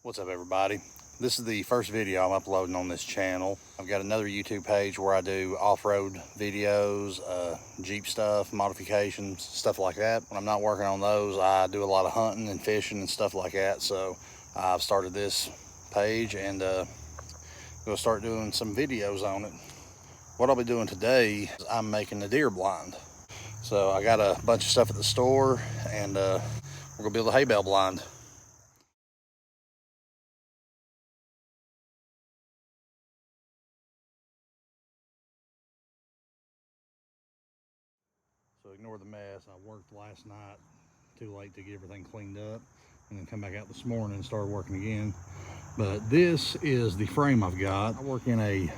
What's up, everybody? This is the first video I'm uploading on this channel. I've got another YouTube page where I do off-road videos, Jeep stuff, modifications, stuff like that. When I'm not working on those, I do a lot of hunting and fishing and stuff like that. So I've started this page and gonna start doing some videos on it. What I'll be doing today is I'm making a deer blind. So I got a bunch of stuff at the store, and we're gonna build a hay bale blind. So ignore the mess. I worked last night too late to get everything cleaned up, and then come back out this morning and start working again. But this is the frame I've got. I work in a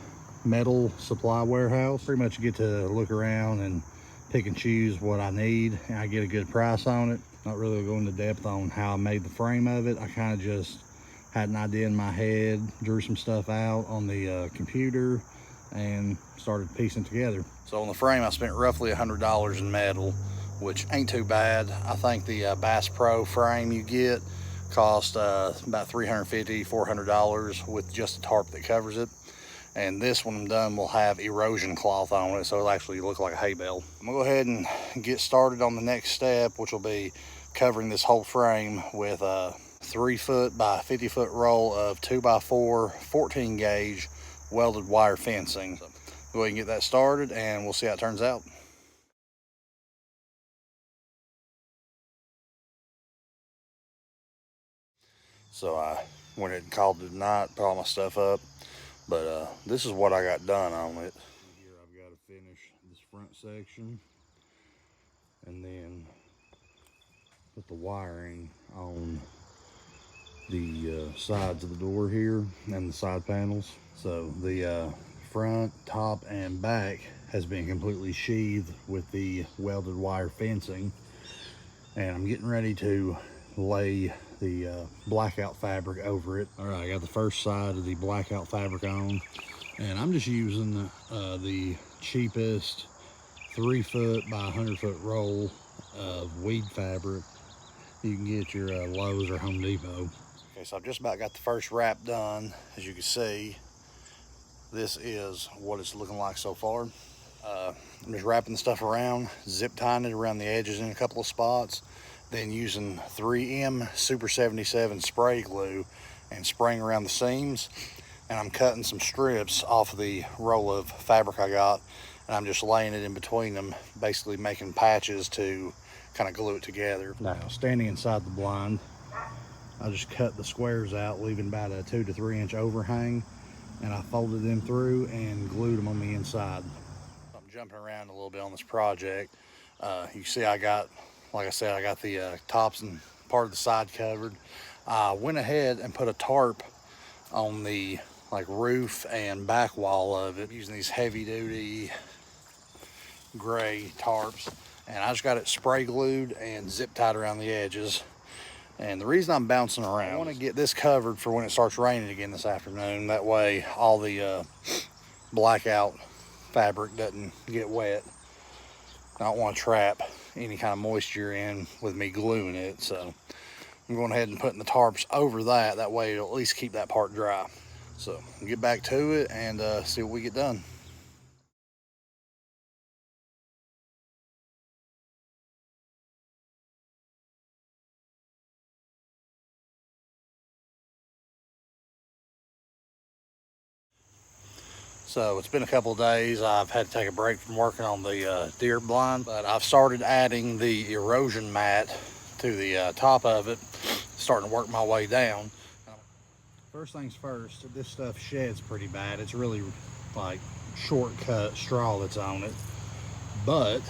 metal supply warehouse. Pretty much get to look around and pick and choose what I need, and I get a good price on it. Not really going into depth on how I made the frame of it. I kind of just had an idea in my head, drew some stuff out on the computer, and started piecing together. So on the frame, I spent roughly $100 in metal, which ain't too bad. I think the Bass Pro frame you get cost about $350, $400 with just a tarp that covers it. And this one I'm done will have erosion cloth on it, so it'll actually look like a hay bale. I'm gonna go ahead and get started on the next step, which will be covering this whole frame with a 3-foot by 50-foot roll of 2x4 14 gauge welded wire fencing. So go ahead and get that started, and we'll see how it turns out. So I went ahead and called it a night, put all my stuff up, but this is what I got done on it. Here I've got to finish this front section and then put the wiring on the sides of the door here and the side panels. So the front, top, and back has been completely sheathed with the welded wire fencing, and I'm getting ready to lay the blackout fabric over it. All right, I got the first side of the blackout fabric on, and I'm just using the cheapest 3-foot by 100-foot roll of weed fabric you can get your Lowe's or Home Depot. Okay, so I've just about got the first wrap done. As you can see, this is what it's looking like so far. I'm just wrapping the stuff around, zip tying it around the edges in a couple of spots, then using 3M Super 77 spray glue and spraying around the seams. And I'm cutting some strips off of the roll of fabric I got, and I'm just laying it in between them, basically making patches to kind of glue it together. Now, standing inside the blind, I just cut the squares out, leaving about a 2 to 3 inch overhang, and I folded them through and glued them on the inside. I'm jumping around a little bit on this project. You see I got, like I said, I got the tops and part of the side covered. I went ahead and put a tarp on the roof and back wall of it using these heavy duty gray tarps, and I just got it spray glued and zip tied around the edges. And the reason I'm bouncing around, I want to get this covered for when it starts raining again this afternoon. That way all the blackout fabric doesn't get wet. I don't want to trap any kind of moisture in with me gluing it, so I'm going ahead and putting the tarps over that. That way it'll at least keep that part dry. So we'll get back to it and see what we get done. So it's been a couple of days. I've had to take a break from working on the deer blind, but I've started adding the erosion mat to the top of it, starting to work my way down. First things first, this stuff sheds pretty bad. It's really like shortcut straw that's on it, but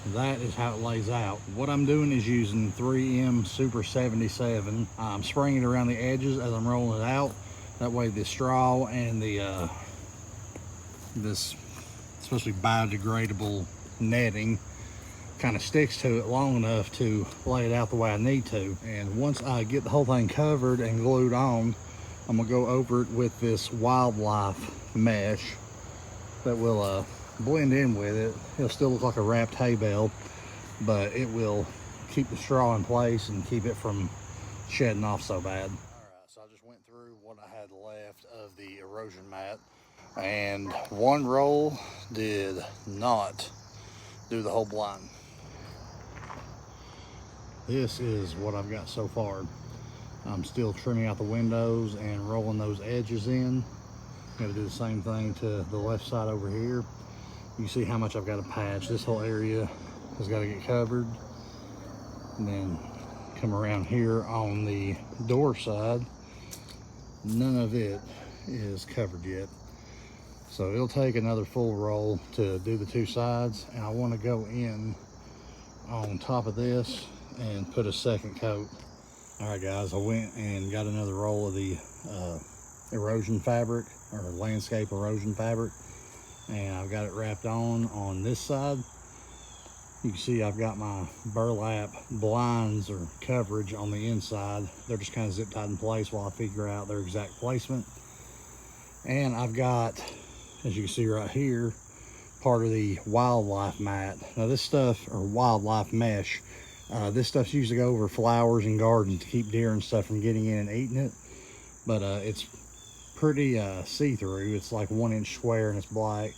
that is how it lays out. What I'm doing is using 3M Super 77. I'm spraying it around the edges as I'm rolling it out. That way the straw and the this supposed to be biodegradable netting kind of sticks to it long enough to lay it out the way I need to. And once I get the whole thing covered and glued on, I'm gonna go over it with this wildlife mesh that will blend in with it. It'll still look like a wrapped hay bale, but it will keep the straw in place and keep it from shedding off so bad. All right, so I just went through what I had left of the erosion mat, and one roll did not do the whole blind. This is what I've got so far. I'm still trimming out the windows and rolling those edges in. I'm gonna do the same thing to the left side over here. You see how much I've got to patch. This whole area has got to get covered. And then come around here on the door side, none of it is covered yet. So it'll take another full roll to do the two sides, and I want to go in on top of this and put a second coat. All right guys, I went and got another roll of the erosion fabric, or landscape erosion fabric, and I've got it wrapped on this side. You can see I've got my burlap blinds or coverage on the inside. They're just kind of zip tied in place while I figure out their exact placement. And I've got, as you can see right here, part of the wildlife mat. Now this stuff, or wildlife mesh, this stuff's used to go over flowers and gardens to keep deer and stuff from getting in and eating it. But it's pretty see-through. It's like 1 inch square and it's black,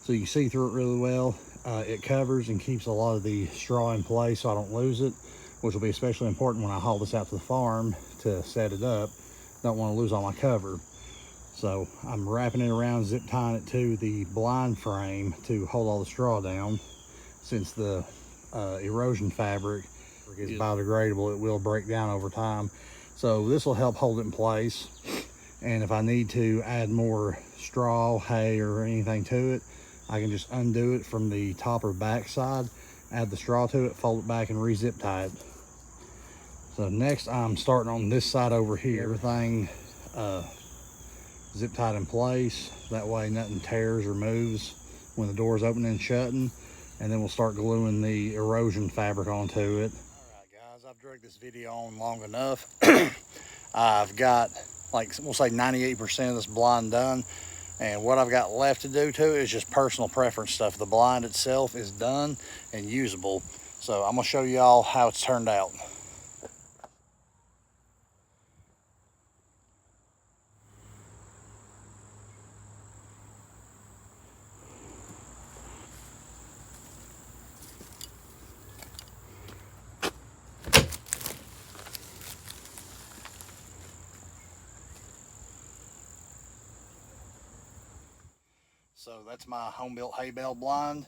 so you can see through it really well. It covers and keeps a lot of the straw in place so I don't lose it, which will be especially important when I haul this out to the farm to set it up. Don't want to lose all my cover. So I'm wrapping it around, zip tying it to the blind frame to hold all the straw down. Since the erosion fabric is biodegradable, it will break down over time. So this will help hold it in place. And if I need to add more straw, hay, or anything to it, I can just undo it from the top or back side, add the straw to it, fold it back, and re-zip tie it. So next I'm starting on this side over here. Everything zip tied in place. That way nothing tears or moves when the door's opening and shutting. And then we'll start gluing the erosion fabric onto it. All right guys, I've dragged this video on long enough. I've got, like, we'll say 98% of this blind done. And what I've got left to do to it is just personal preference stuff. The blind itself is done and usable. So I'm gonna show you all how it's turned out. So that's my home-built hay bale blind.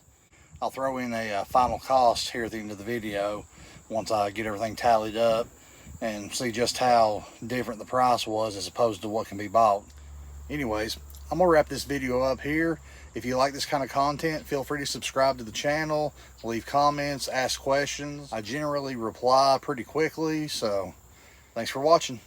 I'll throw in a final cost here at the end of the video once I get everything tallied up and see just how different the price was as opposed to what can be bought. Anyways, I'm gonna wrap this video up here. If you like this kind of content, feel free to subscribe to the channel, leave comments, ask questions. I generally reply pretty quickly, so thanks for watching.